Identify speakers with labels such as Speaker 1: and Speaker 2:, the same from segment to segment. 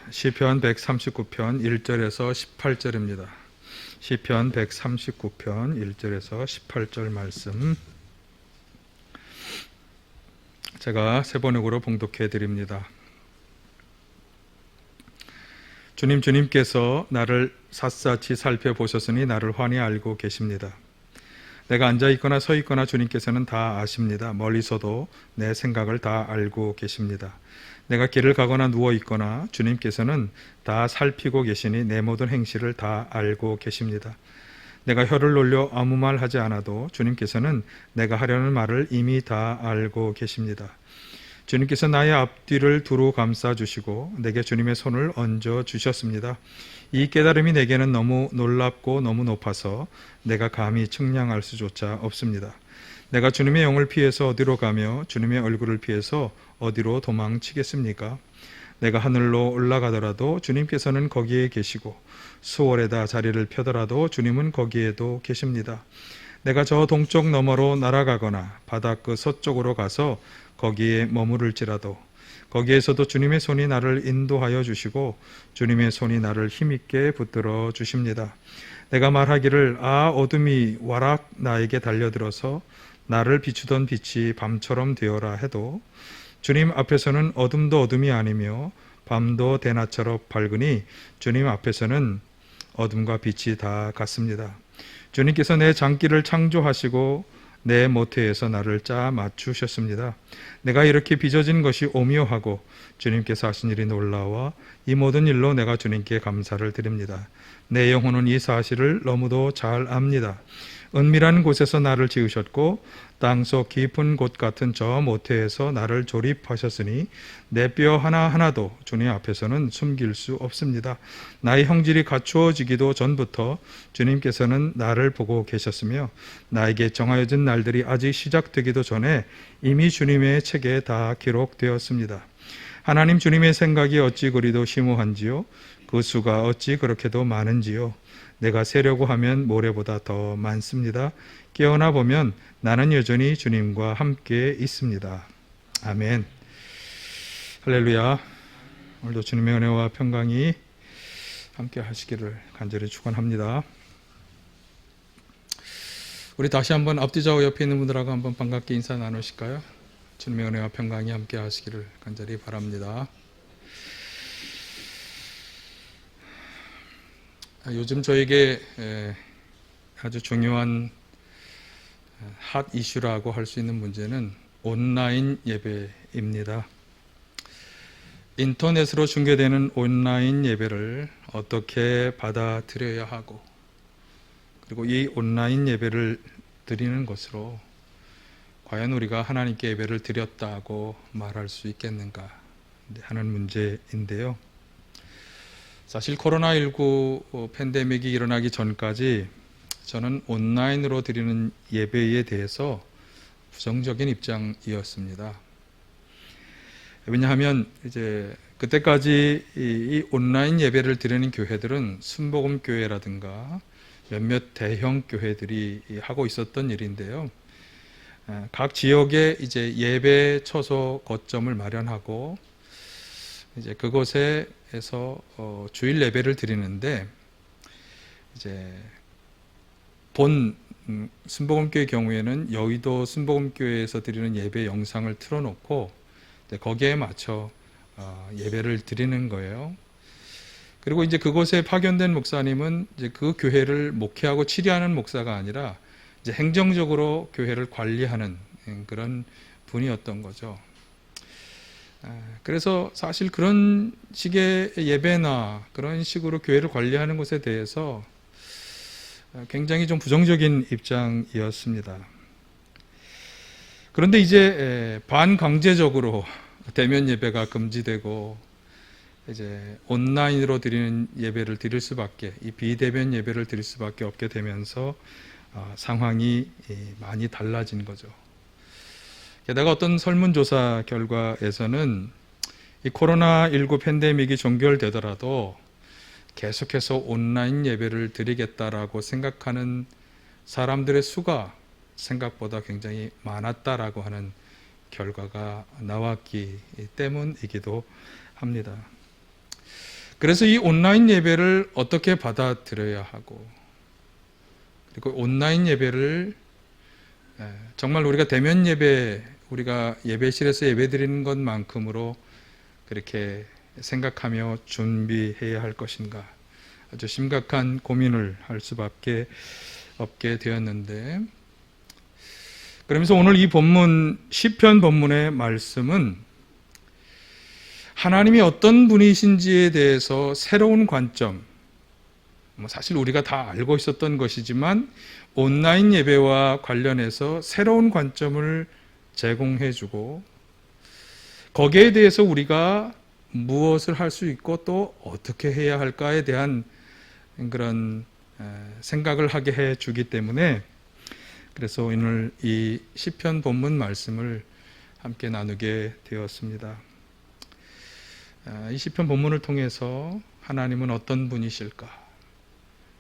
Speaker 1: 시편 139편 1절에서 18절입니다. 시편 139편 1절에서 18절 말씀 제가 세 번역으로 봉독해 드립니다. 주님께서 나를 샅샅이 살펴보셨으니 나를 환히 알고 계십니다. 내가 앉아있거나 서있거나 주님께서는 다 아십니다. 멀리서도 내 생각을 다 알고 계십니다. 내가 길을 가거나 누워있거나 주님께서는 다 살피고 계시니 내 모든 행실을 다 알고 계십니다. 내가 혀를 놀려 아무 말 하지 않아도 주님께서는 내가 하려는 말을 이미 다 알고 계십니다. 주님께서 나의 앞뒤를 두루 감싸주시고 내게 주님의 손을 얹어 주셨습니다. 이 깨달음이 내게는 너무 놀랍고 너무 높아서 내가 감히 측량할 수조차 없습니다. 내가 주님의 영을 피해서 어디로 가며 주님의 얼굴을 피해서 어디로 도망치겠습니까? 내가 하늘로 올라가더라도 주님께서는 거기에 계시고 수월에다 자리를 펴더라도 주님은 거기에도 계십니다. 내가 저 동쪽 너머로 날아가거나 바다 끝 서쪽으로 가서 거기에 머무를지라도 거기에서도 주님의 손이 나를 인도하여 주시고 주님의 손이 나를 힘있게 붙들어 주십니다. 내가 말하기를 어둠이 와락 나에게 달려들어서 나를 비추던 빛이 밤처럼 되어라 해도 주님 앞에서는 어둠도 어둠이 아니며 밤도 대낮처럼 밝으니 주님 앞에서는 어둠과 빛이 다 같습니다. 주님께서 내 장기를 창조하시고 내 모태에서 나를 짜 맞추셨습니다. 내가 이렇게 빚어진 것이 오묘하고 주님께서 하신 일이 놀라워 이 모든 일로 내가 주님께 감사를 드립니다. 내 영혼은 이 사실을 너무도 잘 압니다. 은밀한 곳에서 나를 지으셨고 땅속 깊은 곳 같은 저 모태에서 나를 조립하셨으니 내 뼈 하나하나도 주님 앞에서는 숨길 수 없습니다. 나의 형질이 갖추어지기도 전부터 주님께서는 나를 보고 계셨으며 나에게 정하여진 날들이 아직 시작되기도 전에 이미 주님의 책에 다 기록되었습니다. 하나님 주님의 생각이 어찌 그리도 심오한지요 그 수가 어찌 그렇게도 많은지요 내가 세려고 하면 모래보다 더 많습니다. 깨어나 보면 나는 여전히 주님과 함께 있습니다. 아멘. 할렐루야. 오늘도 주님의 은혜와 평강이 함께 하시기를 간절히 축원합니다. 우리 다시 한번 앞뒤 좌우 옆에 있는 분들하고 한번 반갑게 인사 나누실까요? 주님의 은혜와 평강이 함께 하시기를 간절히 바랍니다. 요즘 저에게 아주 중요한 핫 이슈라고 할 수 있는 문제는 온라인 예배입니다. 인터넷으로 중계되는 온라인 예배를 어떻게 받아들여야 하고 그리고 이 온라인 예배를 드리는 것으로 과연 우리가 하나님께 예배를 드렸다고 말할 수 있겠는가 하는 문제인데요. 사실 코로나19 팬데믹이 일어나기 전까지 저는 온라인으로 드리는 예배에 대해서 부정적인 입장이었습니다. 왜냐하면 이제 그때까지 이 온라인 예배를 드리는 교회들은 순복음 교회라든가 몇몇 대형 교회들이 하고 있었던 일인데요. 각 지역에 이제 예배 처소 거점을 마련하고 이제 그곳에서 주일 예배를 드리는데 이제 본 순복음교회 경우에는 여의도 순복음교회에서 드리는 예배 영상을 틀어놓고 거기에 맞춰 예배를 드리는 거예요. 그리고 이제 그곳에 파견된 목사님은 이제 그 교회를 목회하고 치료하는 목사가 아니라 이제 행정적으로 교회를 관리하는 그런 분이었던 거죠. 그래서 사실 그런 식의 예배나 그런 식으로 교회를 관리하는 것에 대해서 굉장히 좀 부정적인 입장이었습니다. 그런데 이제 반강제적으로 대면 예배가 금지되고 이제 온라인으로 드리는 예배를 드릴 수밖에, 이 비대면 예배를 드릴 수밖에 없게 되면서 상황이 많이 달라진 거죠. 게다가 어떤 설문조사 결과에서는 이 코로나19 팬데믹이 종결되더라도 계속해서 온라인 예배를 드리겠다라고 생각하는 사람들의 수가 생각보다 굉장히 많았다라고 하는 결과가 나왔기 때문이기도 합니다. 그래서 이 온라인 예배를 어떻게 받아들여야 하고, 그리고 온라인 예배를 정말 우리가 대면 예배, 우리가 예배실에서 예배 드리는 것만큼으로 그렇게 생각하며 준비해야 할 것인가, 아주 심각한 고민을 할 수밖에 없게 되었는데, 그러면서 오늘 이 본문, 시편 본문의 말씀은 하나님이 어떤 분이신지에 대해서 새로운 관점, 사실 우리가 다 알고 있었던 것이지만 온라인 예배와 관련해서 새로운 관점을 제공해주고, 거기에 대해서 우리가 무엇을 할 수 있고 또 어떻게 해야 할까에 대한 그런 생각을 하게 해주기 때문에, 그래서 오늘 이 시편 본문 말씀을 함께 나누게 되었습니다. 이 시편 본문을 통해서 하나님은 어떤 분이실까?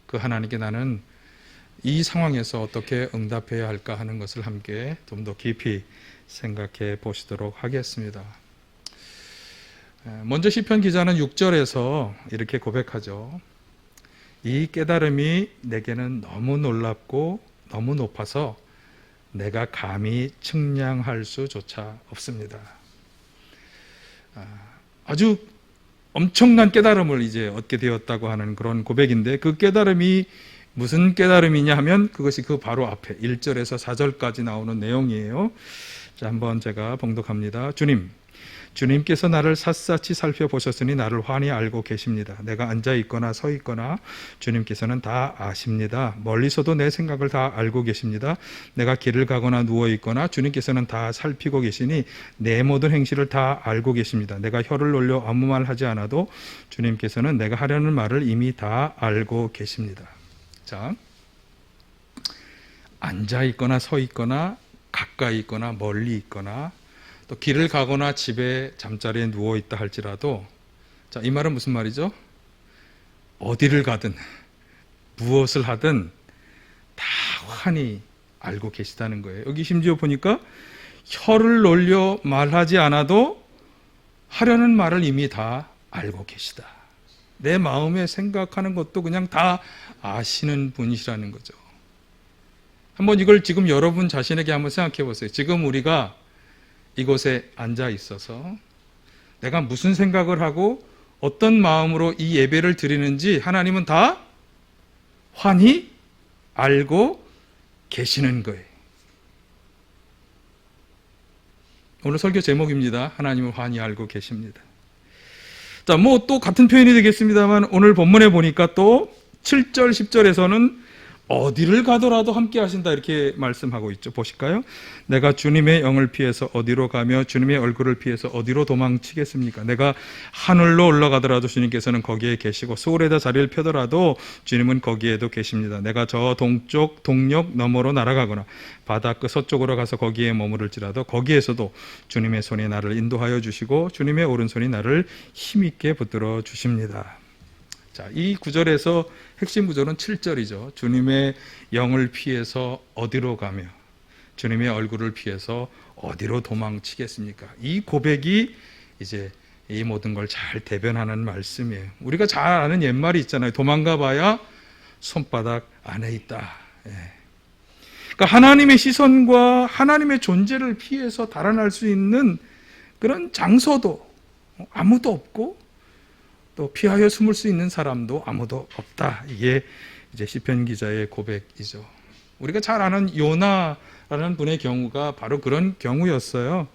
Speaker 1: 그 하나님께 나는 이 상황에서 어떻게 응답해야 할까 하는 것을 함께 좀 더 깊이 생각해 보시도록 하겠습니다. 먼저 시편 기자는 6절에서 이렇게 고백하죠. 이 깨달음이 내게는 너무 놀랍고 너무 높아서 내가 감히 측량할 수조차 없습니다. 아주 엄청난 깨달음을 이제 얻게 되었다고 하는 그런 고백인데, 그 깨달음이 무슨 깨달음이냐 하면 그것이 그 바로 앞에 1절에서 4절까지 나오는 내용이에요. 자, 한번 제가 봉독합니다. 주님께서 나를 샅샅이 살펴보셨으니 나를 환히 알고 계십니다. 내가 앉아 있거나 서 있거나 주님께서는 다 아십니다. 멀리서도 내 생각을 다 알고 계십니다. 내가 길을 가거나 누워 있거나 주님께서는 다 살피고 계시니 내 모든 행실을 다 알고 계십니다. 내가 혀를 놀려 아무 말 하지 않아도 주님께서는 내가 하려는 말을 이미 다 알고 계십니다. 자, 앉아 있거나 서 있거나 가까이 있거나 멀리 있거나 또 길을 가거나 집에 잠자리에 누워 있다 할지라도, 자, 이 말은 무슨 말이죠? 어디를 가든 무엇을 하든 다 환히 알고 계시다는 거예요. 여기 심지어 보니까 혀를 놀려 말하지 않아도 하려는 말을 이미 다 알고 계시다. 내 마음에 생각하는 것도 그냥 다 아시는 분이시라는 거죠. 한번 이걸 지금 여러분 자신에게 한번 생각해 보세요. 지금 우리가 이곳에 앉아 있어서 내가 무슨 생각을 하고 어떤 마음으로 이 예배를 드리는지 하나님은 다 환히 알고 계시는 거예요. 오늘 설교 제목입니다. 하나님은 환히 알고 계십니다. 자, 뭐 또 같은 표현이 되겠습니다만 오늘 본문에 보니까 또 7절, 10절에서는 어디를 가더라도 함께 하신다 이렇게 말씀하고 있죠. 보실까요? 내가 주님의 영을 피해서 어디로 가며 주님의 얼굴을 피해서 어디로 도망치겠습니까? 내가 하늘로 올라가더라도 주님께서는 거기에 계시고 소울에다 자리를 펴더라도 주님은 거기에도 계십니다. 내가 저 동쪽 동력 너머로 날아가거나 바다 끝 서쪽으로 가서 거기에 머무를지라도 거기에서도 주님의 손이 나를 인도하여 주시고 주님의 오른손이 나를 힘있게 붙들어 주십니다. 자, 이 구절에서 핵심 구절은 7절이죠. 주님의 영을 피해서 어디로 가며 주님의 얼굴을 피해서 어디로 도망치겠습니까? 이 고백이 이제 이 모든 걸 잘 대변하는 말씀이에요. 우리가 잘 아는 옛말이 있잖아요. 도망가 봐야 손바닥 안에 있다. 예. 그러니까 하나님의 시선과 하나님의 존재를 피해서 달아날 수 있는 그런 장소도 아무도 없고 또 피하여 숨을 수 있는 사람도 아무도 없다. 이게 이제 시편 기자의 고백이죠. 우리가 잘 아는 요나라는 분의 경우가 바로 그런 경우였어요.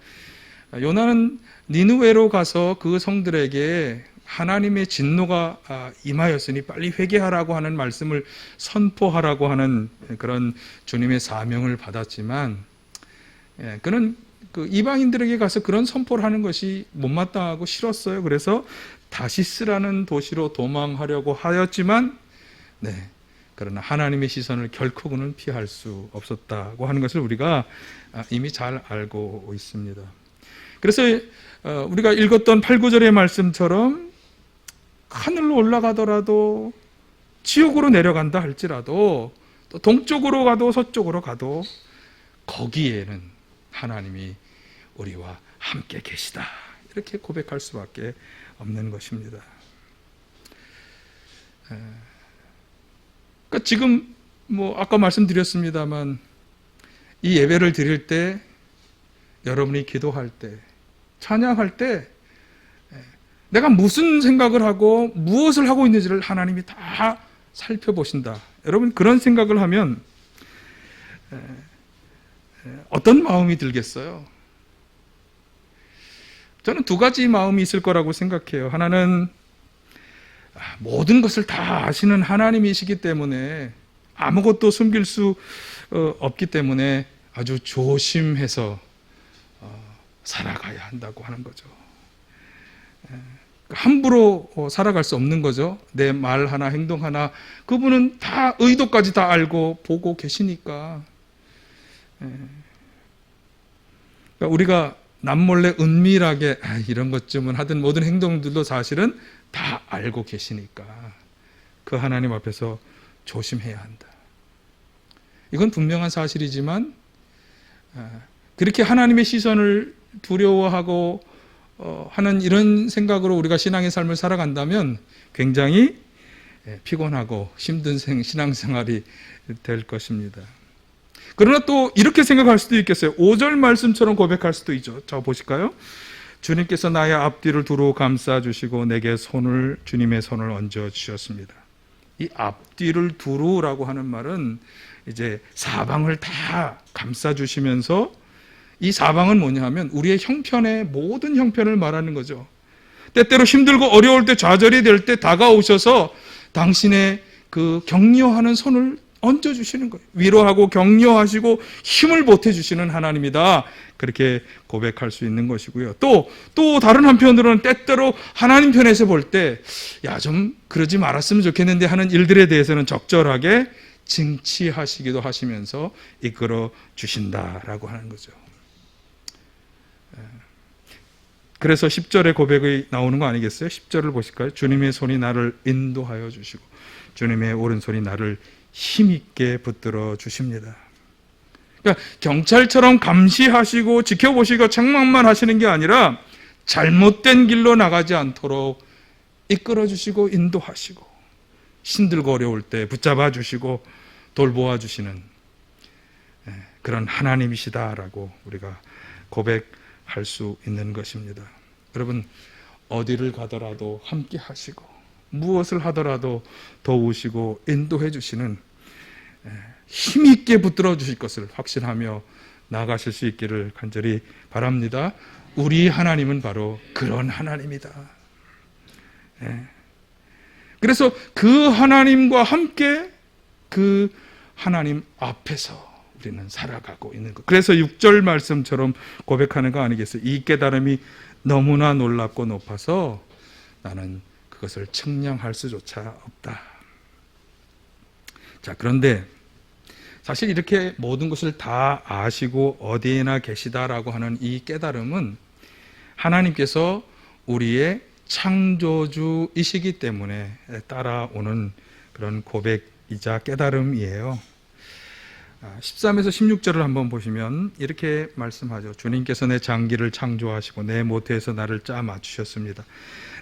Speaker 1: 요나는 니느웨로 가서 그 성들에게 하나님의 진노가 임하였으니 빨리 회개하라고 하는 말씀을 선포하라고 하는 그런 주님의 사명을 받았지만, 그는 그 이방인들에게 가서 그런 선포를 하는 것이 못마땅하고 싫었어요. 그래서 다시스라는 도시로 도망하려고 하였지만, 그러나 하나님의 시선을 결코 그는 피할 수 없었다고 하는 것을 우리가 이미 잘 알고 있습니다. 그래서 우리가 읽었던 8, 9절의 말씀처럼 하늘로 올라가더라도 지옥으로 내려간다 할지라도 또 동쪽으로 가도 서쪽으로 가도 거기에는 하나님이 우리와 함께 계시다. 이렇게 고백할 수밖에 없는 것입니다. 그러니까 지금 아까 말씀드렸습니다만 이 예배를 드릴 때, 여러분이 기도할 때, 찬양할 때 내가 무슨 생각을 하고 무엇을 하고 있는지를 하나님이 다 살펴보신다. 여러분 그런 생각을 하면 어떤 마음이 들겠어요? 저는 두 가지 마음이 있을 거라고 생각해요. 하나는 모든 것을 다 아시는 하나님이시기 때문에 아무것도 숨길 수 없기 때문에 아주 조심해서 살아가야 한다고 하는 거죠. 함부로 살아갈 수 없는 거죠. 내 말 하나 행동 하나 그분은 다 의도까지 다 알고 보고 계시니까. 그러니까 우리가 남몰래 은밀하게 이런 것쯤은 하든 모든 행동들도 사실은 다 알고 계시니까 그 하나님 앞에서 조심해야 한다. 이건 분명한 사실이지만 그렇게 하나님의 시선을 두려워하고 하는 이런 생각으로 우리가 신앙의 삶을 살아간다면 굉장히 피곤하고 힘든 신앙생활이 될 것입니다. 그러나 또 이렇게 생각할 수도 있겠어요. 5절 말씀처럼 고백할 수도 있죠. 자 보실까요? 주님께서 나의 앞뒤를 두루 감싸주시고 내게 주님의 손을 얹어주셨습니다. 이 앞뒤를 두루라고 하는 말은 이제 사방을 다 감싸주시면서, 이 사방은 뭐냐 하면 우리의 형편의 모든 형편을 말하는 거죠. 때때로 힘들고 어려울 때, 좌절이 될 때 다가오셔서 당신의 그 격려하는 손을 얹어주시는 거예요. 위로하고 격려하시고 힘을 보태주시는 하나님이다. 그렇게 고백할 수 있는 것이고요. 또 다른 한편으로는 때때로 하나님 편에서 볼 때 좀 그러지 말았으면 좋겠는데 하는 일들에 대해서는 적절하게 징치하시기도 하시면서 이끌어 주신다라고 하는 거죠. 그래서 10절의 고백이 나오는 거 아니겠어요? 10절을 보실까요? 주님의 손이 나를 인도하여 주시고 주님의 오른손이 나를 힘있게 붙들어 주십니다. 그러니까 경찰처럼 감시하시고 지켜보시고 책망만 하시는 게 아니라 잘못된 길로 나가지 않도록 이끌어 주시고 인도하시고 힘들고 어려울 때 붙잡아 주시고 돌보아 주시는 그런 하나님이시다라고 우리가 고백할 수 있는 것입니다. 여러분 어디를 가더라도 함께 하시고 무엇을 하더라도 도우시고 인도해 주시는, 힘있게 붙들어 주실 것을 확신하며 나아가실 수 있기를 간절히 바랍니다. 우리 하나님은 바로 그런 하나님이다. 그래서 그 하나님과 함께 그 하나님 앞에서 우리는 살아가고 있는 것. 그래서 6절 말씀처럼 고백하는 거 아니겠어요? 이 깨달음이 너무나 놀랍고 높아서 나는 그것을 측량할 수조차 없다. 자, 그런데 사실 이렇게 모든 것을 다 아시고 어디에나 계시다라고 하는 이 깨달음은 하나님께서 우리의 창조주이시기 때문에 따라오는 그런 고백이자 깨달음이에요. 13에서 16절을 한번 보시면 이렇게 말씀하죠. 주님께서 내 장기를 창조하시고 내 모태에서 나를 짜 맞추셨습니다.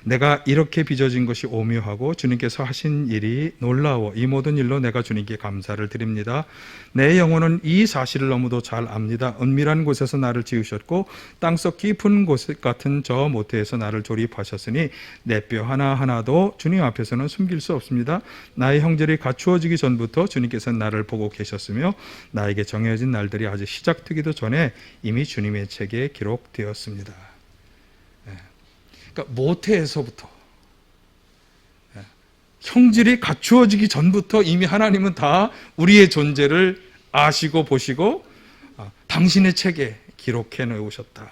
Speaker 1: 내가 이렇게 빚어진 것이 오묘하고 주님께서 하신 일이 놀라워 이 모든 일로 내가 주님께 감사를 드립니다. 내 영혼은 이 사실을 너무도 잘 압니다. 은밀한 곳에서 나를 지으셨고 땅속 깊은 곳 같은 저 모태에서 나를 조립하셨으니 내 뼈 하나하나도 주님 앞에서는 숨길 수 없습니다. 나의 형절이 갖추어지기 전부터 주님께서는 나를 보고 계셨으며 나에게 정해진 날들이 아직 시작되기도 전에 이미 주님의 책에 기록되었습니다. 그러니까 모태에서부터, 형질이 갖추어지기 전부터 이미 하나님은 다 우리의 존재를 아시고 보시고 당신의 책에 기록해 놓으셨다.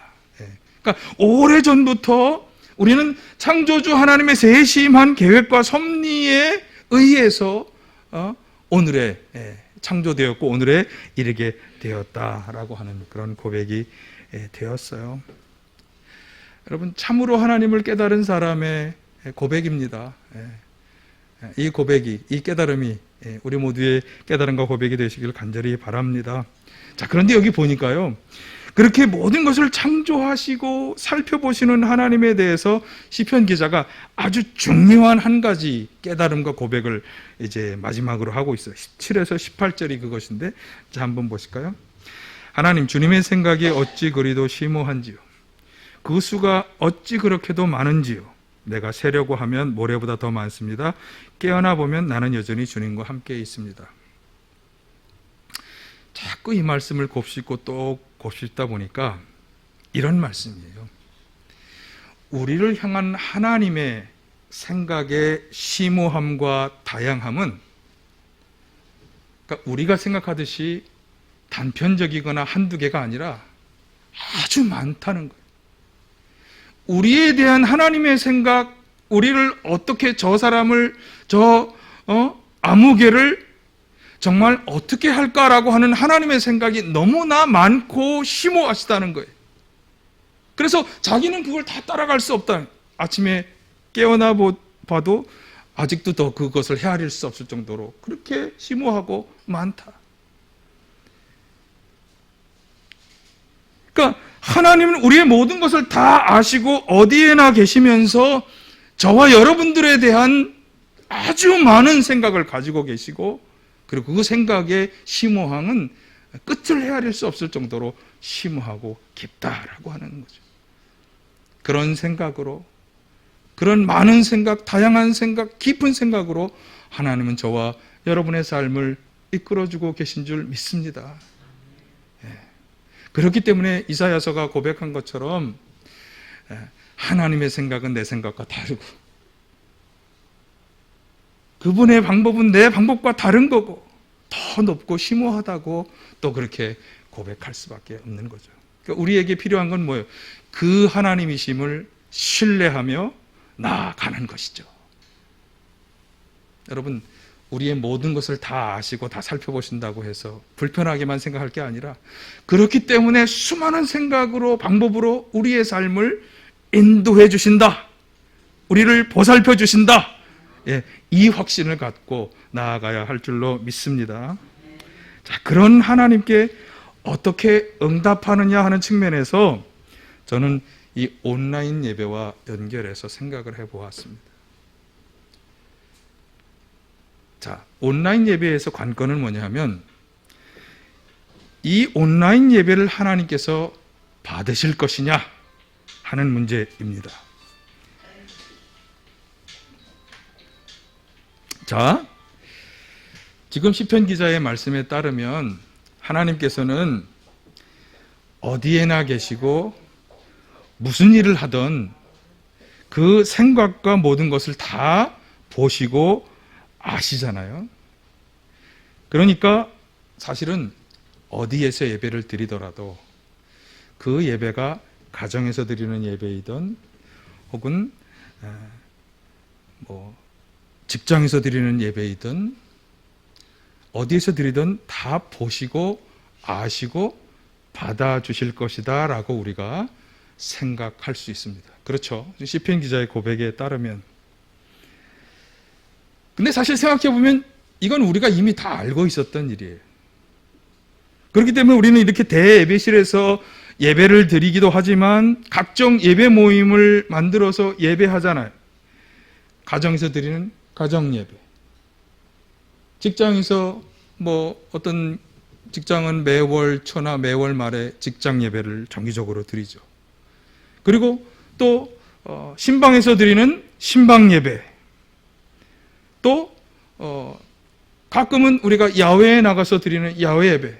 Speaker 1: 그러니까 오래전부터 우리는 창조주 하나님의 세심한 계획과 섭리에 의해서 오늘에 창조되었고 오늘에 이르게 되었다라고 하는 그런 고백이 되었어요. 여러분 참으로 하나님을 깨달은 사람의 고백입니다. 이 고백이, 이 깨달음이 우리 모두의 깨달음과 고백이 되시길 간절히 바랍니다. 자, 그런데 여기 보니까요, 그렇게 모든 것을 창조하시고 살펴보시는 하나님에 대해서 시편 기자가 아주 중요한 한 가지 깨달음과 고백을 이제 마지막으로 하고 있어요. 17에서 18절이 그것인데, 자, 한번 보실까요? 하나님, 주님의 생각이 어찌 그리도 심오한지요. 그 수가 어찌 그렇게도 많은지요. 내가 세려고 하면 모래보다 더 많습니다. 깨어나 보면 나는 여전히 주님과 함께 있습니다. 자꾸 이 말씀을 곱씹고 또 곱씹다 보니까 이런 말씀이에요. 우리를 향한 하나님의 생각의 심오함과 다양함은, 그러니까 우리가 생각하듯이 단편적이거나 한두 개가 아니라 아주 많다는 거예요. 우리에 대한 하나님의 생각, 우리를 어떻게 저 사람을, 아무개를 정말 어떻게 할까라고 하는 하나님의 생각이 너무나 많고 심오하시다는 거예요. 그래서 자기는 그걸 다 따라갈 수 없다. 아침에 깨어나 봐도 아직도 더 그것을 헤아릴 수 없을 정도로 그렇게 심오하고 많다. 그러니까 하나님은 우리의 모든 것을 다 아시고 어디에나 계시면서 저와 여러분들에 대한 아주 많은 생각을 가지고 계시고, 그리고 그 생각의 심오함은 끝을 헤아릴 수 없을 정도로 심오하고 깊다라고 하는 거죠. 그런 생각으로, 그런 많은 생각, 다양한 생각, 깊은 생각으로 하나님은 저와 여러분의 삶을 이끌어주고 계신 줄 믿습니다. 그렇기 때문에 이사야서가 고백한 것처럼 하나님의 생각은 내 생각과 다르고, 그분의 방법은 내 방법과 다른 거고, 더 높고 심오하다고 또 그렇게 고백할 수밖에 없는 거죠. 그러니까 우리에게 필요한 건 뭐예요? 그 하나님이심을 신뢰하며 나아가는 것이죠. 여러분, 우리의 모든 것을 다 아시고 다 살펴보신다고 해서 불편하게만 생각할 게 아니라, 그렇기 때문에 수많은 생각으로, 방법으로 우리의 삶을 인도해 주신다, 우리를 보살펴 주신다, 이 확신을 갖고 나아가야 할 줄로 믿습니다. 자, 그런 하나님께 어떻게 응답하느냐 하는 측면에서 저는 이 온라인 예배와 연결해서 생각을 해보았습니다. 자, 온라인 예배에서 관건은 뭐냐 하면, 이 온라인 예배를 하나님께서 받으실 것이냐 하는 문제입니다. 자, 지금 시편 기자의 말씀에 따르면 하나님께서는 어디에나 계시고 무슨 일을 하든 그 생각과 모든 것을 다 보시고 아시잖아요. 그러니까 사실은 어디에서 예배를 드리더라도 그 예배가 가정에서 드리는 예배이든 혹은 직장에서 드리는 예배이든 어디에서 드리든 다 보시고 아시고 받아주실 것이다 라고 우리가 생각할 수 있습니다. 그렇죠? 시편 기자의 고백에 따르면. 근데 사실 생각해보면 이건 우리가 이미 다 알고 있었던 일이에요. 그렇기 때문에 우리는 이렇게 대예배실에서 예배를 드리기도 하지만 각종 예배 모임을 만들어서 예배하잖아요. 가정에서 드리는 가정 예배, 직장에서 어떤 직장은 매월 초나 매월 말에 직장 예배를 정기적으로 드리죠. 그리고 또 신방에서 드리는 신방 예배, 또 가끔은 우리가 야외에 나가서 드리는 야외 예배,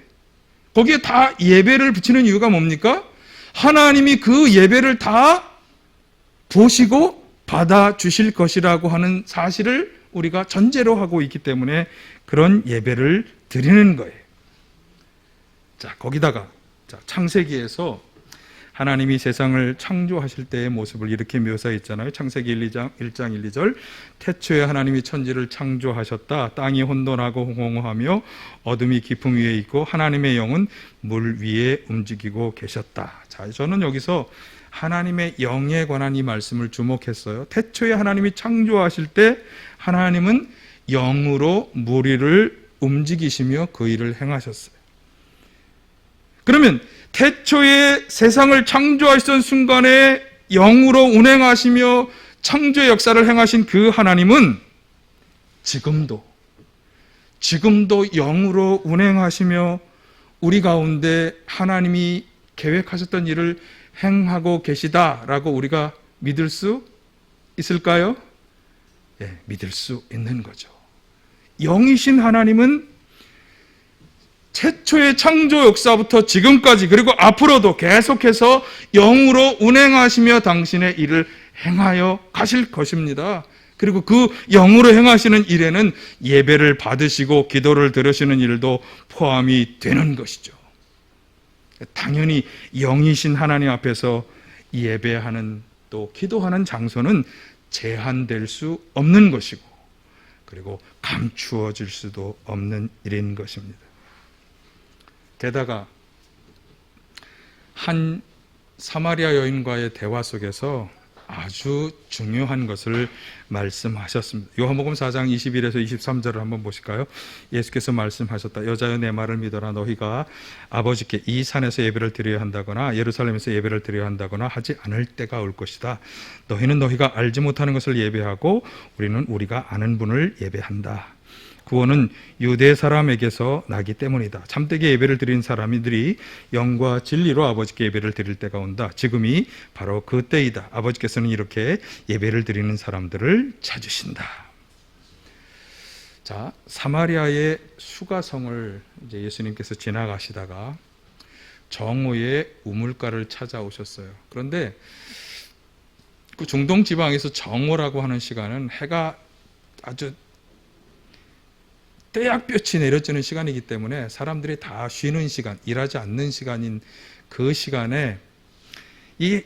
Speaker 1: 거기에 다 예배를 붙이는 이유가 뭡니까? 하나님이 그 예배를 다 보시고 받아주실 것이라고 하는 사실을 우리가 전제로 하고 있기 때문에 그런 예배를 드리는 거예요. 자, 거기다가 창세기에서 하나님이 세상을 창조하실 때의 모습을 이렇게 묘사했잖아요. 창세기 1장 1, 2절. 태초에 하나님이 천지를 창조하셨다. 땅이 혼돈하고 홍홍하며 어둠이 깊음 위에 있고 하나님의 영은 물 위에 움직이고 계셨다. 자, 저는 여기서 하나님의 영에 관한 이 말씀을 주목했어요. 태초에 하나님이 창조하실 때 하나님은 영으로 무리를 움직이시며 그 일을 행하셨어요. 그러면 태초에 세상을 창조하시던 순간에 영으로 운행하시며 창조의 역사를 행하신 그 하나님은 지금도 영으로 운행하시며 우리 가운데 하나님이 계획하셨던 일을 행하고 계시다라고 우리가 믿을 수 있을까요? 예, 믿을 수 있는 거죠. 영이신 하나님은 최초의 창조 역사부터 지금까지 그리고 앞으로도 계속해서 영으로 운행하시며 당신의 일을 행하여 가실 것입니다. 그리고 그 영으로 행하시는 일에는 예배를 받으시고 기도를 들으시는 일도 포함이 되는 것이죠. 당연히 영이신 하나님 앞에서 예배하는 또 기도하는 장소는 제한될 수 없는 것이고 그리고 감추어질 수도 없는 일인 것입니다. 게다가 한 사마리아 여인과의 대화 속에서 아주 중요한 것을 말씀하셨습니다. 요한복음 4장 21에서 23절을 한번 보실까요? 예수께서 말씀하셨다. 여자여 내 말을 믿어라. 너희가 아버지께 이 산에서 예배를 드려야 한다거나 예루살렘에서 예배를 드려야 한다거나 하지 않을 때가 올 것이다. 너희는 너희가 알지 못하는 것을 예배하고 우리는 우리가 아는 분을 예배한다. 구원은 유대 사람에게서 나기 때문이다. 참되게 예배를 드린 사람들이 영과 진리로 아버지께 예배를 드릴 때가 온다. 지금이 바로 그때이다. 아버지께서는 이렇게 예배를 드리는 사람들을 찾으신다. 자, 사마리아의 수가성을 이제 예수님께서 지나가시다가 정오에 우물가를 찾아오셨어요. 그런데 그 중동 지방에서 정오라고 하는 시간은 해가 아주 떼약볕이 내려지는 시간이기 때문에 사람들이 다 쉬는 시간, 일하지 않는 시간인 그 시간에 이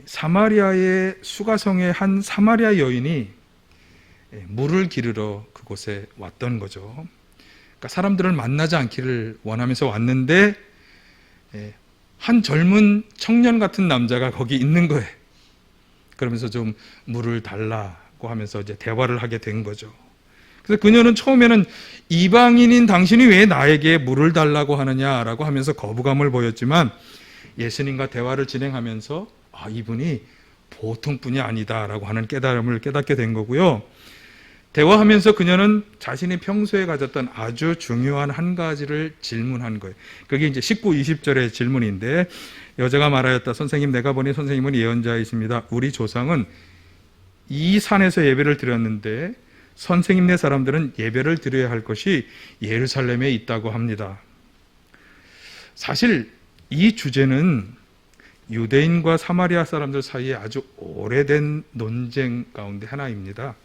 Speaker 1: 사마리아의 수가성의 한 사마리아 여인이 물을 기르러 그곳에 왔던 거죠. 그러니까 사람들을 만나지 않기를 원하면서 왔는데 한 젊은 청년 같은 남자가 거기 있는 거예요. 그러면서 좀 물을 달라고 하면서 이제 대화를 하게 된 거죠. 그래서 그녀는 처음에는 이방인인 당신이 왜 나에게 물을 달라고 하느냐라고 하면서 거부감을 보였지만 예수님과 대화를 진행하면서 이분이 보통 분이 아니다라고 하는 깨달음을 깨닫게 된 거고요. 대화하면서 그녀는 자신이 평소에 가졌던 아주 중요한 한 가지를 질문한 거예요. 그게 이제 19, 20절의 질문인데 여자가 말하였다. 선생님, 내가 보니 선생님은 예언자이십니다. 우리 조상은 이 산에서 예배를 드렸는데 선생님네 사람들은 예배를 드려야 할 것이 예루살렘에 있다고 합니다. 사실 이 주제는 유대인과 사마리아 사람들 사이에 아주 오래된 논쟁 가운데 하나입니다.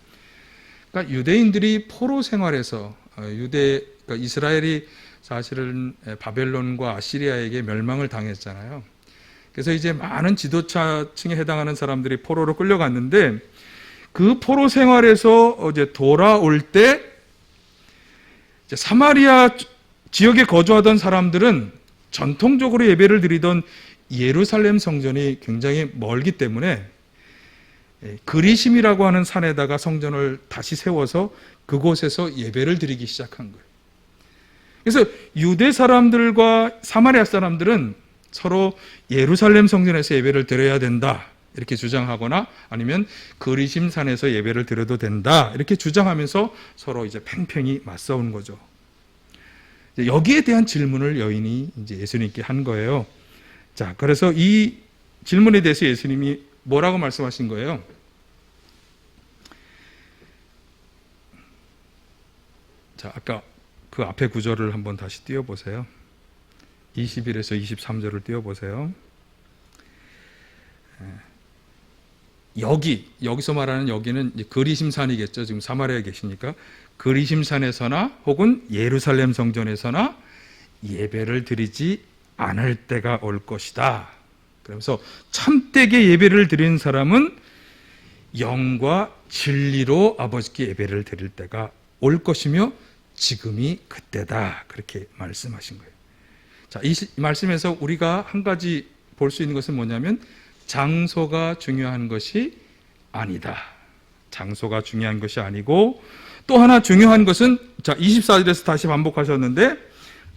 Speaker 1: 그러니까 유대인들이 포로 생활에서 그러니까 이스라엘이 사실은 바벨론과 아시리아에게 멸망을 당했잖아요. 그래서 이제 많은 지도자층에 해당하는 사람들이 포로로 끌려갔는데 그 포로 생활에서 이제 돌아올 때 이제 사마리아 지역에 거주하던 사람들은 전통적으로 예배를 드리던 예루살렘 성전이 굉장히 멀기 때문에 그리심이라고 하는 산에다가 성전을 다시 세워서 그곳에서 예배를 드리기 시작한 거예요. 그래서 유대 사람들과 사마리아 사람들은 서로 예루살렘 성전에서 예배를 드려야 된다 이렇게 주장하거나 아니면 그리심 산에서 예배를 드려도 된다 이렇게 주장하면서 서로 이제 팽팽히 맞서온 거죠. 여기에 대한 질문을 여인이 이제 예수님께 한 거예요. 자, 그래서 이 질문에 대해서 예수님이 뭐라고 말씀하신 거예요? 자, 아까 그 앞에 구절을 한번 다시 띄워보세요. 21에서 23절을 띄워보세요. 여기서 말하는 여기는 그리심산이겠죠. 지금 사마리아에 계시니까 그리심산에서나 혹은 예루살렘 성전에서나 예배를 드리지 않을 때가 올 것이다. 그러면서 참되게 예배를 드리는 사람은 영과 진리로 아버지께 예배를 드릴 때가 올 것이며 지금이 그때다. 그렇게 말씀하신 거예요. 자, 이 말씀에서 우리가 한 가지 볼 수 있는 것은 뭐냐면 장소가 중요한 것이 아니다. 장소가 중요한 것이 아니고, 또 하나 중요한 것은, 자, 24절에서 다시 반복하셨는데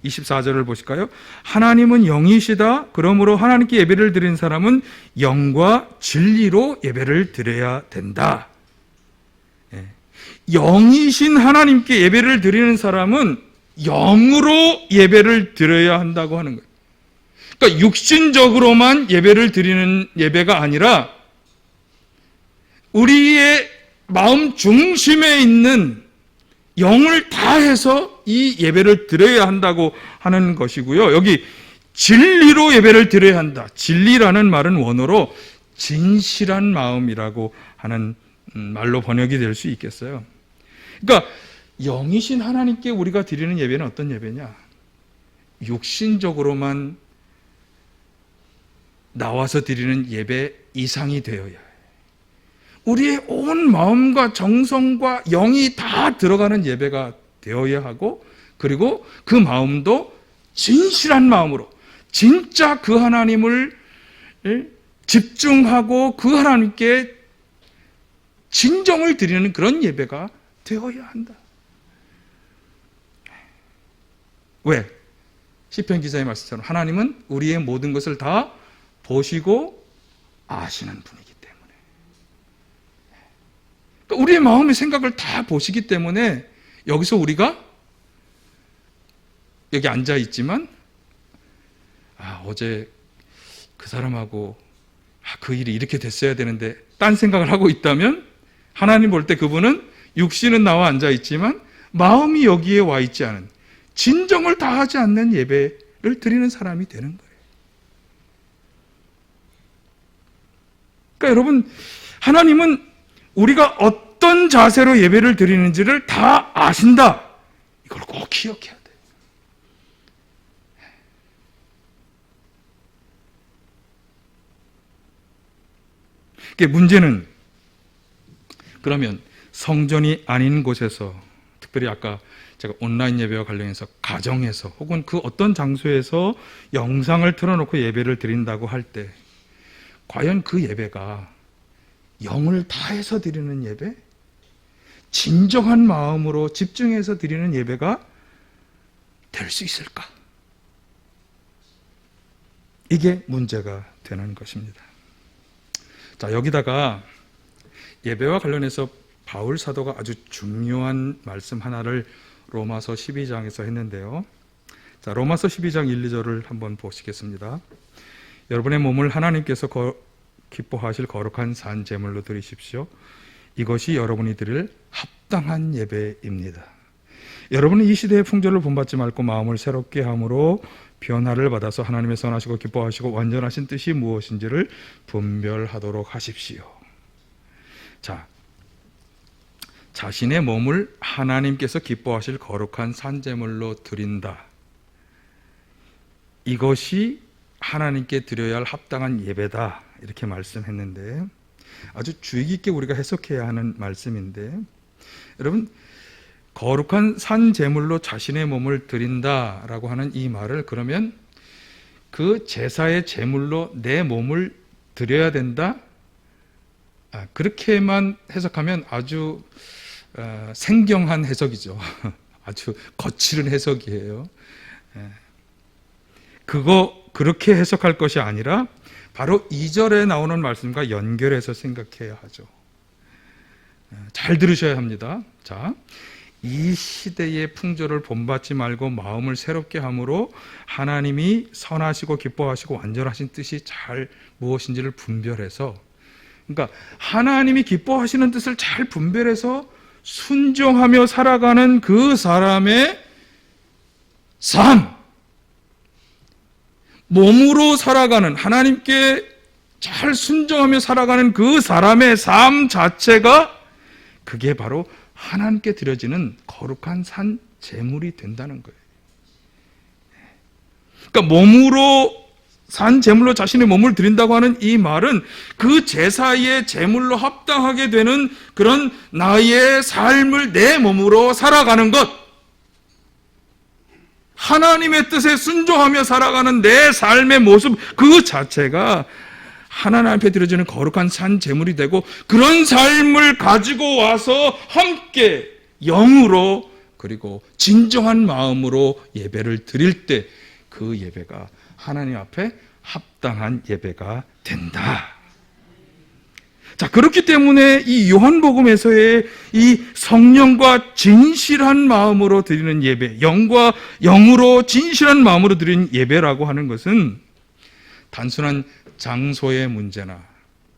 Speaker 1: 24절을 보실까요? 하나님은 영이시다. 그러므로 하나님께 예배를 드리는 사람은 영과 진리로 예배를 드려야 된다. 영이신 하나님께 예배를 드리는 사람은 영으로 예배를 드려야 한다고 하는 거예요. 그러니까 육신적으로만 예배를 드리는 예배가 아니라 우리의 마음 중심에 있는 영을 다해서 이 예배를 드려야 한다고 하는 것이고요. 여기 진리로 예배를 드려야 한다. 진리라는 말은 원어로 진실한 마음이라고 하는 말로 번역이 될 수 있겠어요. 그러니까 영이신 하나님께 우리가 드리는 예배는 어떤 예배냐? 육신적으로만 나와서 드리는 예배 이상이 되어야 해요. 우리의 온 마음과 정성과 영이 다 들어가는 예배가 되어야 하고, 그리고 그 마음도 진실한 마음으로 진짜 그 하나님을 집중하고 그 하나님께 진정을 드리는 그런 예배가 되어야 한다. 왜? 시편 기자의 말씀처럼 하나님은 우리의 모든 것을 다 보시고 아시는 분이기 때문에, 그러니까 우리의 마음의 생각을 다 보시기 때문에 여기서 우리가 여기 앉아 있지만 어제 그 사람하고 그 일이 이렇게 됐어야 되는데 딴 생각을 하고 있다면 하나님 볼 때 그분은 육신은 나와 앉아 있지만 마음이 여기에 와 있지 않은, 진정을 다하지 않는 예배를 드리는 사람이 되는 거예요. 그러니까 여러분, 하나님은 우리가 어떤 자세로 예배를 드리는지를 다 아신다. 이걸 꼭 기억해야 돼요. 문제는, 그러면 성전이 아닌 곳에서, 특별히 아까 제가 온라인 예배와 관련해서 가정에서 혹은 그 어떤 장소에서 영상을 틀어놓고 예배를 드린다고 할 때 과연 그 예배가 영을 다해서 드리는 예배, 진정한 마음으로 집중해서 드리는 예배가 될 수 있을까? 이게 문제가 되는 것입니다. 자, 여기다가 예배와 관련해서 바울 사도가 아주 중요한 말씀 하나를 로마서 12장에서 했는데요. 자, 로마서 12장 1, 2절을 한번 보시겠습니다. 여러분의 몸을 하나님께서 기뻐하실 거룩한 산 제물로 드리십시오. 이것이 여러분이 드릴 합당한 예배입니다. 여러분은 이 시대의 풍조를 본받지 말고 마음을 새롭게 함으로 변화를 받아서 하나님의 선하시고 기뻐하시고 완전하신 뜻이 무엇인지를 분별하도록 하십시오. 자, 자신의 몸을 하나님께서 기뻐하실 거룩한 산제물로 드린다. 이것이 하나님께 드려야 할 합당한 예배다. 이렇게 말씀했는데 아주 주의 깊게 우리가 해석해야 하는 말씀인데, 여러분, 거룩한 산제물로 자신의 몸을 드린다라고 하는 이 말을, 그러면 그 제사의 제물로 내 몸을 드려야 된다? 그렇게만 해석하면 아주 생경한 해석이죠. 아주 거칠은 해석이에요. 그렇게 해석할 것이 아니라 바로 2절에 나오는 말씀과 연결해서 생각해야 하죠. 잘 들으셔야 합니다. 자, 이 시대의 풍조를 본받지 말고 마음을 새롭게 함으로 하나님이 선하시고 기뻐하시고 완전하신 뜻이 잘 무엇인지를 분별해서, 그러니까 하나님이 기뻐하시는 뜻을 잘 분별해서 순종하며 살아가는 그 사람의 삶, 몸으로 살아가는, 하나님께 잘 순종하며 살아가는 그 사람의 삶 자체가, 그게 바로 하나님께 드려지는 거룩한 산 제물이 된다는 거예요. 그러니까 몸으로, 산 제물로 자신의 몸을 드린다고 하는 이 말은 그 제사의 제물로 합당하게 되는 그런 나의 삶을 내 몸으로 살아가는 것, 하나님의 뜻에 순종하며 살아가는 내 삶의 모습 그 자체가 하나님 앞에 드려지는 거룩한 산 제물이 되고, 그런 삶을 가지고 와서 함께 영으로 그리고 진정한 마음으로 예배를 드릴 때 그 예배가 하나님 앞에 합당한 예배가 된다. 자, 그렇기 때문에 이 요한복음에서의 이 성령과 진실한 마음으로 드리는 예배, 영과 영으로 진실한 마음으로 드리는 예배라고 하는 것은 단순한 장소의 문제나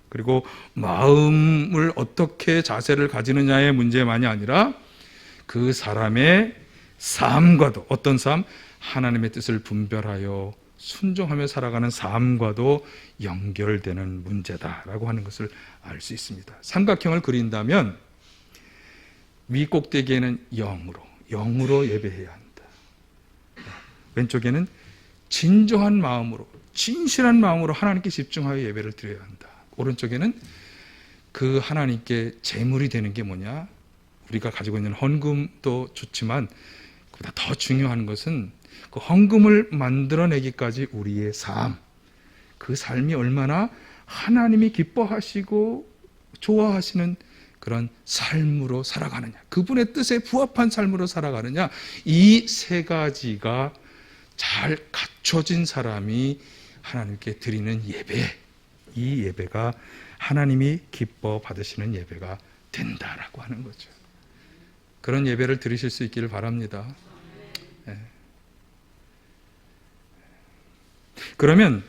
Speaker 1: 그리고 마음을 어떻게 자세를 가지느냐의 문제만이 아니라 그 사람의 삶과도, 어떤 삶? 하나님의 뜻을 분별하여 순종하며 살아가는 삶과도 연결되는 문제다라고 하는 것을 알 수 있습니다. 삼각형을 그린다면 위 꼭대기에는 영으로 예배해야 한다. 왼쪽에는 진정한 마음으로, 진실한 마음으로 하나님께 집중하여 예배를 드려야 한다. 오른쪽에는 그 하나님께 제물이 되는 게 뭐냐? 우리가 가지고 있는 헌금도 좋지만 그보다 더 중요한 것은 그 헌금을 만들어내기까지 우리의 삶, 그 삶이 얼마나 하나님이 기뻐하시고 좋아하시는 그런 삶으로 살아가느냐, 그분의 뜻에 부합한 삶으로 살아가느냐, 이 세 가지가 잘 갖춰진 사람이 하나님께 드리는 예배, 이 예배가 하나님이 기뻐 받으시는 예배가 된다라고 하는 거죠. 그런 예배를 드리실 수 있기를 바랍니다. 네. 그러면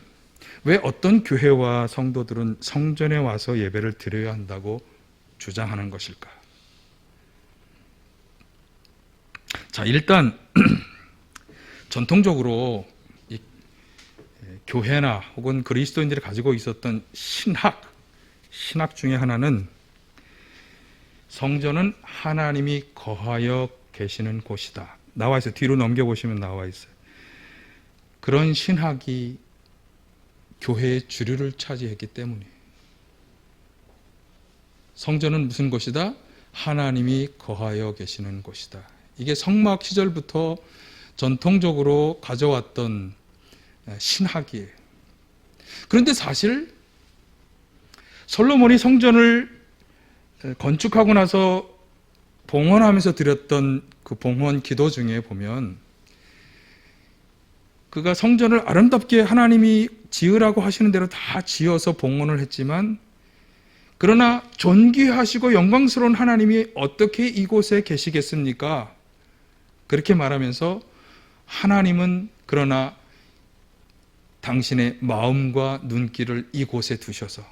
Speaker 1: 왜 어떤 교회와 성도들은 성전에 와서 예배를 드려야 한다고 주장하는 것일까? 자, 일단 전통적으로 이 교회나 혹은 그리스도인들이 가지고 있었던 신학 중에 하나는 성전은 하나님이 거하여 계시는 곳이다. 나와 있어요. 뒤로 넘겨보시면 나와 있어요. 그런 신학이 교회의 주류를 차지했기 때문에 성전은 무슨 곳이다? 하나님이 거하여 계시는 곳이다. 이게 성막 시절부터 전통적으로 가져왔던 신학이에요. 그런데 사실 솔로몬이 성전을 건축하고 나서 봉헌하면서 드렸던 그 봉헌 기도 중에 보면 그가 성전을 아름답게 하나님이 지으라고 하시는 대로 다 지어서 봉헌을 했지만, 그러나 존귀하시고 영광스러운 하나님이 어떻게 이곳에 계시겠습니까? 그렇게 말하면서 하나님은 그러나 당신의 마음과 눈길을 이곳에 두셔서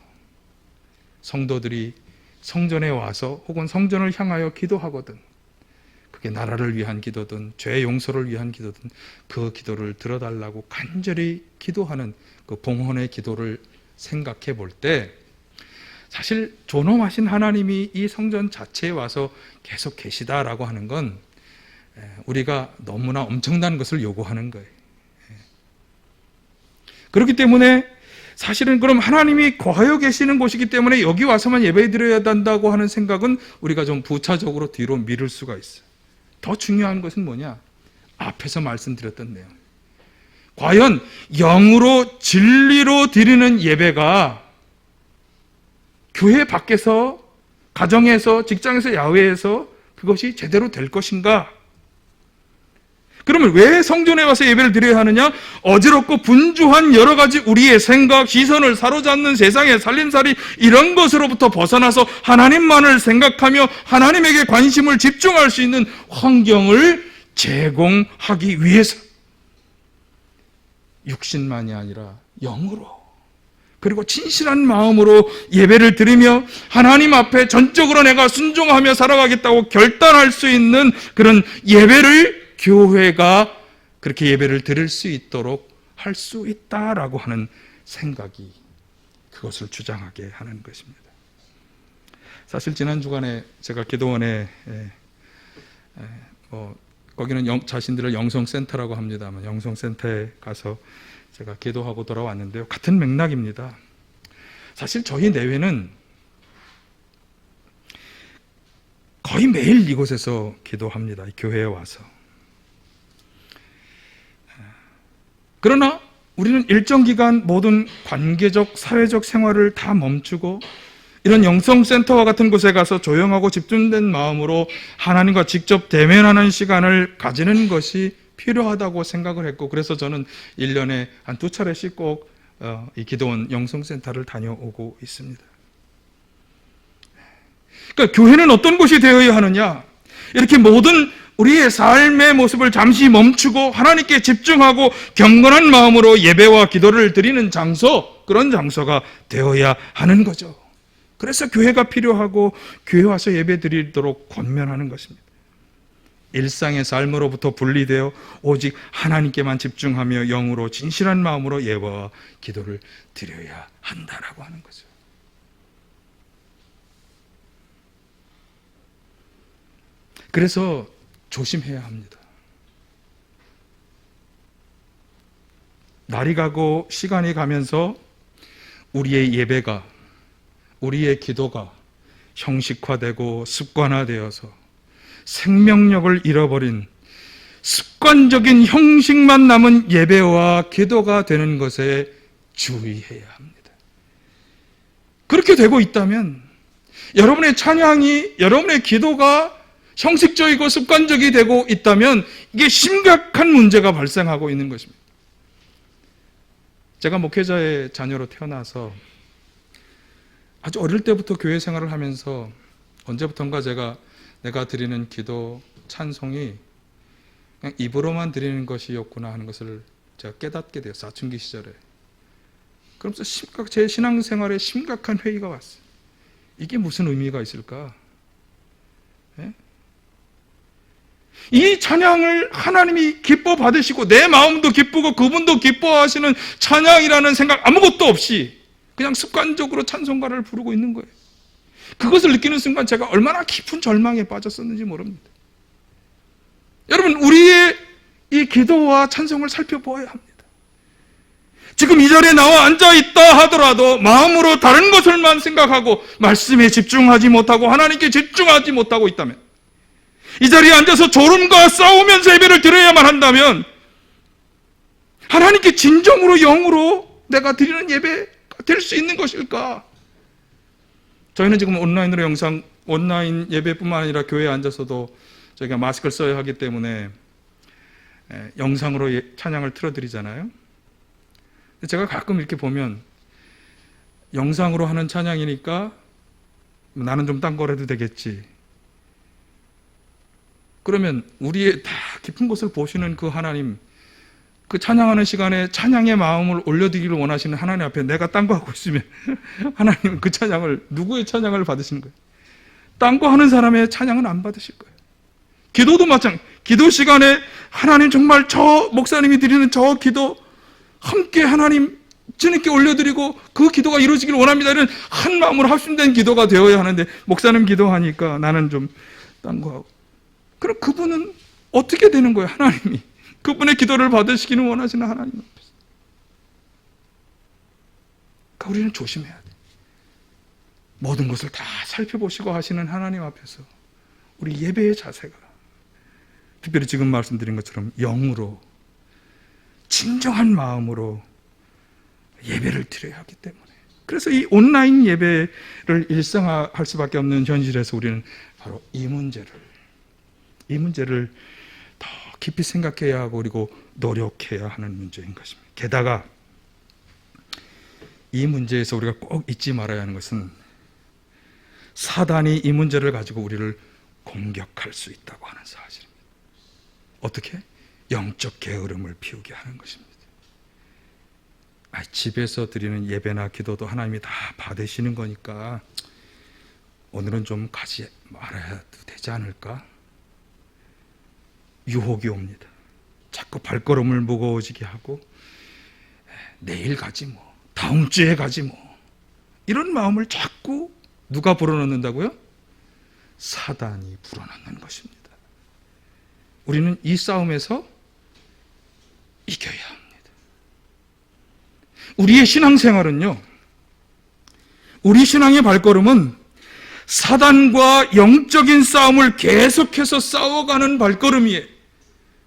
Speaker 1: 성도들이 성전에 와서 혹은 성전을 향하여 기도하거든, 그게 나라를 위한 기도든 죄 용서를 위한 기도든 그 기도를 들어달라고 간절히 기도하는 그 봉헌의 기도를 생각해 볼 때, 사실 존엄하신 하나님이 이 성전 자체에 와서 계속 계시다라고 하는 건 우리가 너무나 엄청난 것을 요구하는 거예요. 그렇기 때문에 사실은 그럼 하나님이 거하여 계시는 곳이기 때문에 여기 와서만 예배 드려야 한다고 하는 생각은 우리가 좀 부차적으로 뒤로 미룰 수가 있어요. 더 중요한 것은 뭐냐? 앞에서 말씀드렸던 내용. 과연 영으로 진리로 드리는 예배가 교회 밖에서, 가정에서, 직장에서, 야외에서 그것이 제대로 될 것인가? 그러면 왜 성전에 와서 예배를 드려야 하느냐? 어지럽고 분주한 여러 가지 우리의 생각, 시선을 사로잡는 세상의 살림살이, 이런 것으로부터 벗어나서 하나님만을 생각하며 하나님에게 관심을 집중할 수 있는 환경을 제공하기 위해서 육신만이 아니라 영으로 그리고 진실한 마음으로 예배를 드리며 하나님 앞에 전적으로 내가 순종하며 살아가겠다고 결단할 수 있는 그런 예배를 교회가 그렇게 예배를 드릴 수 있도록 할 수 있다라고 하는 생각이 그것을 주장하게 하는 것입니다. 사실 지난 주간에 제가 기도원에 거기는 자신들을 영성센터라고 합니다만 영성센터에 가서 제가 기도하고 돌아왔는데요. 같은 맥락입니다. 사실 저희 내외는 거의 매일 이곳에서 기도합니다. 교회에 와서. 그러나 우리는 일정 기간 모든 관계적, 사회적 생활을 다 멈추고 이런 영성센터와 같은 곳에 가서 조용하고 집중된 마음으로 하나님과 직접 대면하는 시간을 가지는 것이 필요하다고 생각을 했고, 그래서 저는 1년에 한 2차례씩 꼭 이 기도원 영성센터를 다녀오고 있습니다. 그러니까 교회는 어떤 곳이 되어야 하느냐? 이렇게 모든 우리의 삶의 모습을 잠시 멈추고 하나님께 집중하고 경건한 마음으로 예배와 기도를 드리는 장소, 그런 장소가 되어야 하는 거죠. 그래서 교회가 필요하고 교회 와서 예배 드리도록 권면하는 것입니다. 일상의 삶으로부터 분리되어 오직 하나님께만 집중하며 영으로 진실한 마음으로 예배와 기도를 드려야 한다라고 하는 거죠. 그래서 조심해야 합니다. 날이 가고 시간이 가면서 우리의 예배가, 우리의 기도가 형식화되고 습관화되어서 생명력을 잃어버린 습관적인 형식만 남은 예배와 기도가 되는 것에 주의해야 합니다. 그렇게 되고 있다면 여러분의 찬양이, 여러분의 기도가 형식적이고 습관적이 되고 있다면 이게 심각한 문제가 발생하고 있는 것입니다. 제가 목회자의 자녀로 태어나서 아주 어릴 때부터 교회 생활을 하면서 언제부턴가 내가 드리는 기도, 찬송이 그냥 입으로만 드리는 것이었구나 하는 것을 제가 깨닫게 돼요. 사춘기 시절에. 그러면서 제 신앙생활에 심각한 회의가 왔어요. 이게 무슨 의미가 있을까? 예? 이 찬양을 하나님이 기뻐 받으시고 내 마음도 기쁘고 그분도 기뻐하시는 찬양이라는 생각 아무것도 없이 그냥 습관적으로 찬송가를 부르고 있는 거예요. 그것을 느끼는 순간 제가 얼마나 깊은 절망에 빠졌었는지 모릅니다. 여러분, 우리의 이 기도와 찬송을 살펴보아야 합니다. 지금 이 자리에 나와 앉아있다 하더라도 마음으로 다른 것을만 생각하고 말씀에 집중하지 못하고 하나님께 집중하지 못하고 있다면, 이 자리에 앉아서 졸음과 싸우면서 예배를 드려야만 한다면 하나님께 진정으로 영으로 내가 드리는 예배가 될 수 있는 것일까? 저희는 지금 온라인 예배뿐만 아니라 교회에 앉아서도 저희가 마스크를 써야 하기 때문에 영상으로 찬양을 틀어드리잖아요. 제가 가끔 이렇게 보면 영상으로 하는 찬양이니까 나는 좀 딴 거라도 되겠지. 그러면 우리의 다 깊은 곳을 보시는 그 하나님, 그 찬양하는 시간에 찬양의 마음을 올려드리기를 원하시는 하나님 앞에 내가 딴 거 하고 있으면 하나님은 그 찬양을, 누구의 찬양을 받으시는 거예요? 딴 거 하는 사람의 찬양은 안 받으실 거예요. 기도도 마찬가지. 기도 시간에 하나님 정말 저 목사님이 드리는 저 기도 함께 하나님 주님께 올려드리고 그 기도가 이루어지기를 원합니다. 이런 한 마음으로 합심된 기도가 되어야 하는데, 목사님 기도하니까 나는 좀 딴 거 하고. 그럼 그분은 어떻게 되는 거예요? 하나님이 그분의 기도를 받으시기는 원하시는 하나님 앞에서. 그러니까 우리는 조심해야 돼. 모든 것을 다 살펴보시고 하시는 하나님 앞에서 우리 예배의 자세가, 특별히 지금 말씀드린 것처럼 영으로 진정한 마음으로 예배를 드려야 하기 때문에, 그래서 이 온라인 예배를 일상화할 수밖에 없는 현실에서 우리는 바로 이 문제를 더 깊이 생각해야 하고 그리고 노력해야 하는 문제인 것입니다. 게다가 이 문제에서 우리가 꼭 잊지 말아야 하는 것은 사단이 이 문제를 가지고 우리를 공격할 수 있다고 하는 사실입니다. 어떻게? 영적 게으름을 피우게 하는 것입니다. 집에서 드리는 예배나 기도도 하나님이 다 받으시는 거니까 오늘은 좀 가지 말아야 되지 않을까? 유혹이 옵니다. 자꾸 발걸음을 무거워지게 하고 내일 가지 뭐, 다음 주에 가지 뭐, 이런 마음을 자꾸 누가 불어넣는다고요? 사단이 불어넣는 것입니다. 우리는 이 싸움에서 이겨야 합니다. 우리의 신앙생활은요, 우리 신앙의 발걸음은 사단과 영적인 싸움을 계속해서 싸워가는 발걸음이에요.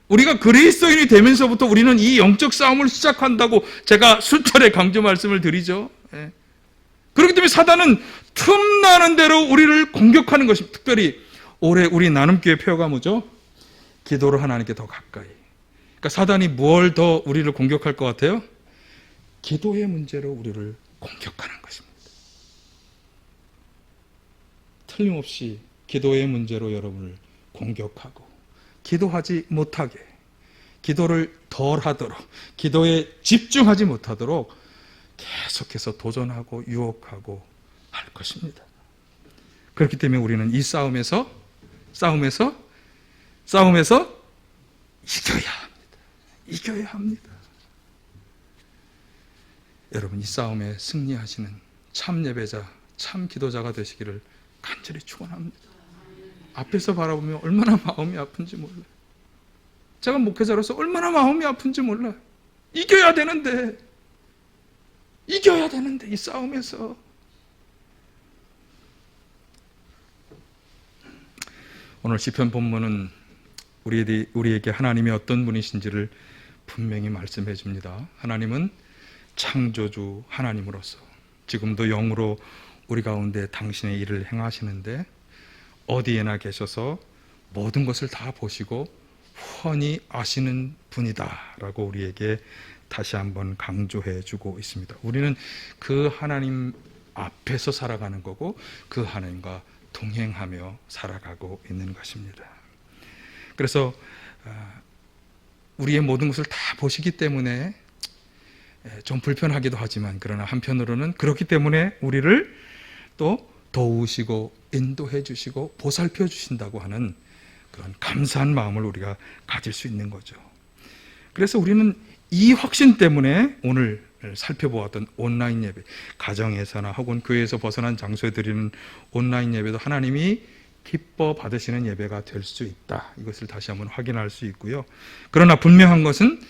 Speaker 1: 우리가 그리스도인이 되면서부터 우리는 이 영적 싸움을 시작한다고 제가 수차례 강조 말씀을 드리죠. 예. 그렇기 때문에 사단은 틈나는 대로 우리를 공격하는 것입니다. 특별히 올해 우리 나눔교회 표어가 뭐죠? 기도를 하나님께 더 가까이. 그러니까 사단이 뭘 더 우리를 공격할 것 같아요? 기도의 문제로 우리를 공격하는 것입니다. 틀림없이 기도의 문제로 여러분을 공격하고 기도하지 못하게, 기도를 덜 하도록, 기도에 집중하지 못하도록 계속해서 도전하고 유혹하고 할 것입니다. 그렇기 때문에 우리는 이 싸움에서 이겨야 합니다. 이겨야 합니다. 여러분, 이 싸움에 승리하시는 참 예배자, 참 기도자가 되시기를 간절히 축원합니다. 앞에서 바라보면 얼마나 마음이 아픈지 몰라요. 제가 목회자로서 얼마나 마음이 아픈지 몰라요. 이겨야 되는데 이 싸움에서. 오늘 시편 본문은 우리에게 하나님이 어떤 분이신지를 분명히 말씀해 줍니다. 하나님은 창조주 하나님으로서 지금도 영으로 우리 가운데 당신의 일을 행하시는데 어디에나 계셔서 모든 것을 다 보시고 훤히 아시는 분이다 라고 우리에게 다시 한번 강조해 주고 있습니다. 우리는 그 하나님 앞에서 살아가는 거고 그 하나님과 동행하며 살아가고 있는 것입니다. 그래서 우리의 모든 것을 다 보시기 때문에 좀 불편하기도 하지만, 그러나 한편으로는 그렇기 때문에 우리를 또 도우시고 인도해 주시고 보살펴 주신다고 하는 그런 감사한 마음을 우리가 가질 수 있는 거죠. 그래서 우리는 이 확신 때문에 오늘 살펴보았던 온라인 예배, 가정에서나 혹은 교회에서 벗어난 장소에 드리는 온라인 예배도 하나님이 기뻐 받으시는 예배가 될 수 있다. 이것을 다시 한번 확인할 수 있고요. 그러나 분명한 것은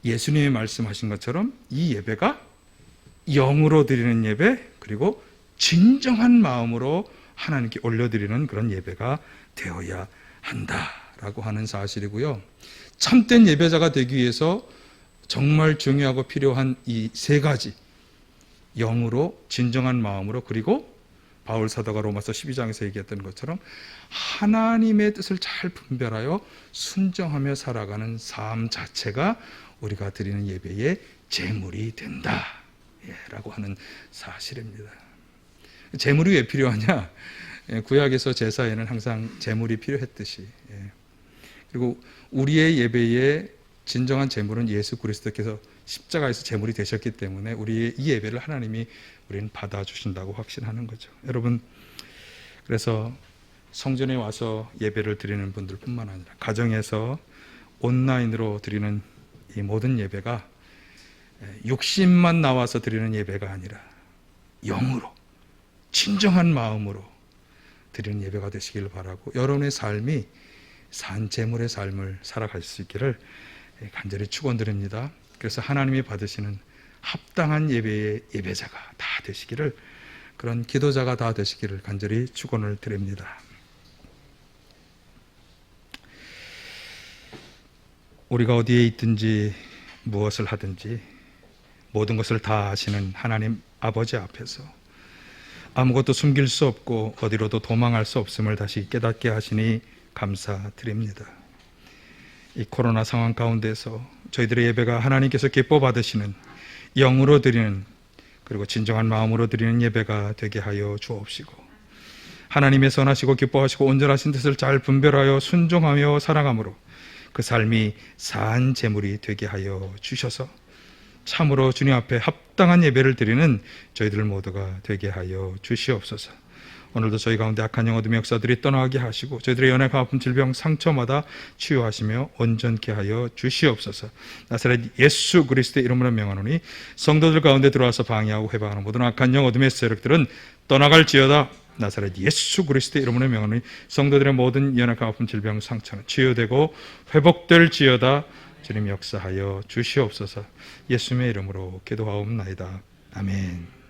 Speaker 1: 예수님이 말씀하신 것처럼 이 예배가 영으로 드리는 예배, 그리고 진정한 마음으로 하나님께 올려드리는 그런 예배가 되어야 한다라고 하는 사실이고요. 참된 예배자가 되기 위해서 정말 중요하고 필요한 이 세 가지, 영으로, 진정한 마음으로, 그리고 바울 사도가 로마서 12장에서 얘기했던 것처럼 하나님의 뜻을 잘 분별하여 순종하며 살아가는 삶 자체가 우리가 드리는 예배의 제물이 된다 라고 하는 사실입니다. 제물이 왜 필요하냐? 구약에서 제사에는 항상 제물이 필요했듯이, 그리고 우리의 예배의 진정한 제물은 예수 그리스도께서 십자가에서 제물이 되셨기 때문에 우리의 이 예배를 하나님이 우리는 받아주신다고 확신하는 거죠. 여러분, 그래서 성전에 와서 예배를 드리는 분들뿐만 아니라 가정에서 온라인으로 드리는 이 모든 예배가 육신만 나와서 드리는 예배가 아니라 영으로, 진정한 마음으로 드리는 예배가 되시길 바라고, 여러분의 삶이 산 제물의 삶을 살아갈 수 있기를 간절히 축원드립니다. 그래서 하나님이 받으시는 합당한 예배의 예배자가 다 되시기를, 그런 기도자가 다 되시기를 간절히 축원을 드립니다. 우리가 어디에 있든지 무엇을 하든지 모든 것을 다 아시는 하나님 아버지 앞에서 아무것도 숨길 수 없고 어디로도 도망할 수 없음을 다시 깨닫게 하시니 감사드립니다. 이 코로나 상황 가운데서 저희들의 예배가 하나님께서 기뻐 받으시는 영으로 드리는, 그리고 진정한 마음으로 드리는 예배가 되게 하여 주옵시고, 하나님의 선하시고 기뻐하시고 온전하신 뜻을 잘 분별하여 순종하며 살아감으로 그 삶이 산 제물이 되게 하여 주셔서 참으로 주님 앞에 합당한 예배를 드리는 저희들 모두가 되게 하여 주시옵소서. 오늘도 저희 가운데 악한 영 어둠의 역사들이 떠나게 하시고 저희들의 연약함, 아픔, 질병, 상처마다 치유하시며 온전케 하여 주시옵소서. 나사렛 예수 그리스도의 이름으로 명하노니 성도들 가운데 들어와서 방해하고 해방하는 모든 악한 영 어둠의 세력들은 떠나갈지어다. 나사렛 예수 그리스도의 이름으로 명하노니 성도들의 모든 연약함, 아픔, 질병, 상처는 치유되고 회복될지어다. 주님 역사하여 주시옵소서. 예수님의 이름으로 기도하옵나이다. 아멘.